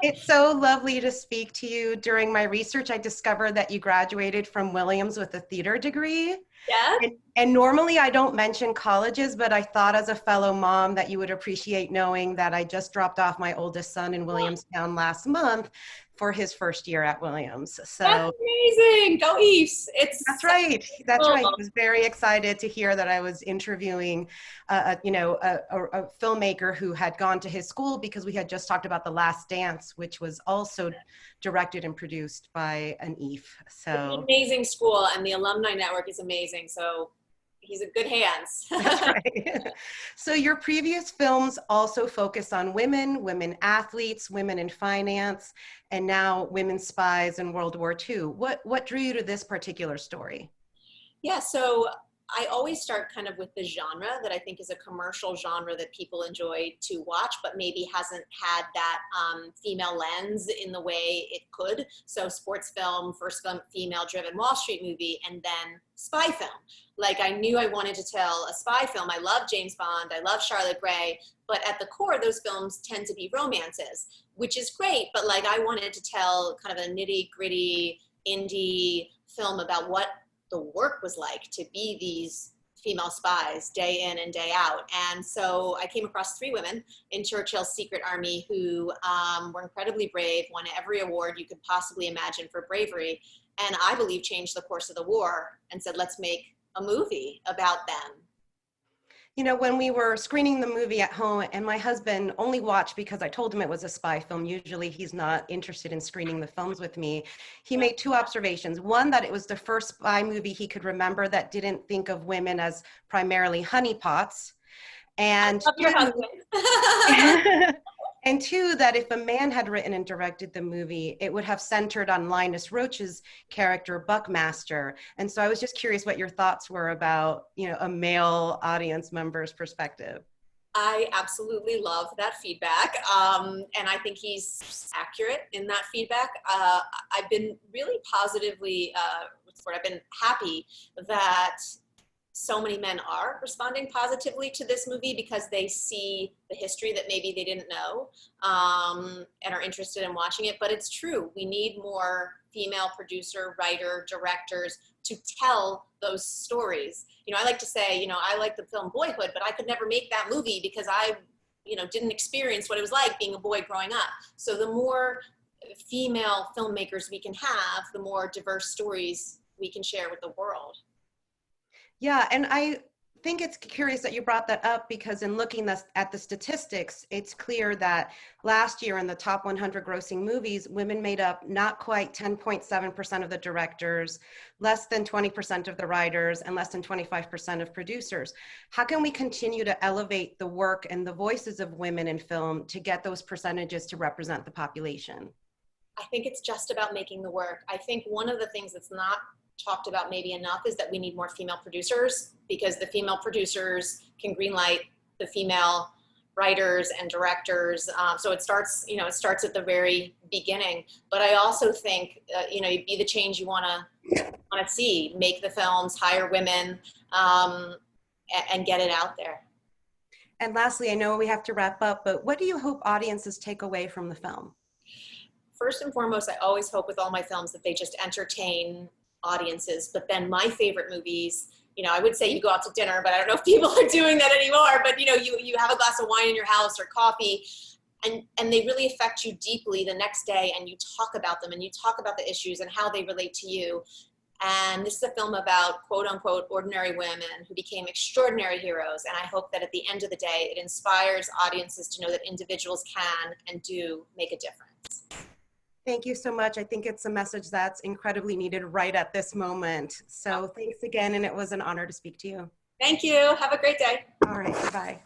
It's so lovely to speak to you. During my research, I discovered that you graduated from Williams with a theater degree. Yes. And normally I don't mention colleges, but I thought as a fellow mom that you would appreciate knowing that I just dropped off my oldest son in Williamstown last month for his first year at Williams. That's So amazing. Go East. It's that's right. That's cool. right. He was very excited to hear that I was interviewing, a filmmaker who had gone to his school because we had just talked about The Last Dance, which was also directed and produced by an EAF. It's an So amazing school, and the alumni network is amazing. So he's in good hands. that's right. So your previous films also focus on women, women athletes, women in finance, and now women spies in World War II. What drew you to this particular story? Yeah, so I always start kind of with the genre that I think is a commercial genre that people enjoy to watch, but maybe hasn't had that female lens in the way it could. So sports film, first female-driven Wall Street movie, and then spy film. Like I knew I wanted to tell a spy film. I love James Bond, I love Charlotte Gray, but at the core, those films tend to be romances, which is great, but like I wanted to tell kind of a nitty-gritty indie film about what the work was like to be these female spies day in and day out. And so I came across three women in Churchill's secret army who were incredibly brave, won every award you could possibly imagine for bravery, and I believe changed the course of the war and said, let's make a movie about them. You know, when we were screening the movie at home, and my husband only watched because I told him it was a spy film. Usually he's not interested in screening the films with me. He made two observations. One, that it was the first spy movie he could remember that didn't think of women as primarily honeypots. And I love your husband. and two, that if a man had written and directed the movie, it would have centered on Linus Roach's character, Buckmaster. And so I was just curious what your thoughts were about, a male audience member's perspective. I absolutely love that feedback. And I think he's accurate in that feedback. I've been really positively, I've been happy that so many men are responding positively to this movie because they see the history that maybe they didn't know, and are interested in watching it. But it's true, we need more female producer, writer, directors to tell those stories. I like to say, I like the film Boyhood, but I could never make that movie because I, didn't experience what it was like being a boy growing up. So the more female filmmakers we can have, the more diverse stories we can share with the world. Yeah, and I think it's curious that you brought that up because in looking at the statistics, it's clear that last year in the top 100 grossing movies, women made up not quite 10.7% of the directors, less than 20% of the writers, and less than 25% of producers. How can we continue to elevate the work and the voices of women in film to get those percentages to represent the population? I think it's just about making the work. I think one of the things that's not talked about maybe enough is that we need more female producers because the female producers can greenlight the female writers and directors. So it starts at the very beginning. But I also think, be the change you want to see, make the films, hire women, and get it out there. And lastly, I know we have to wrap up, but what do you hope audiences take away from the film? First and foremost, I always hope with all my films that they just entertain audiences. But then my favorite movies, I would say you go out to dinner, but I don't know if people are doing that anymore, but you have a glass of wine in your house or coffee, and they really affect you deeply the next day, and you talk about them and you talk about the issues and how they relate to you. And this is a film about quote unquote ordinary women who became extraordinary heroes, and I hope that at the end of the day it inspires audiences to know that individuals can and do make a difference. Thank you so much. I think it's a message that's incredibly needed right at this moment. So thanks again, and it was an honor to speak to you. Thank you. Have a great day. All right, bye-bye.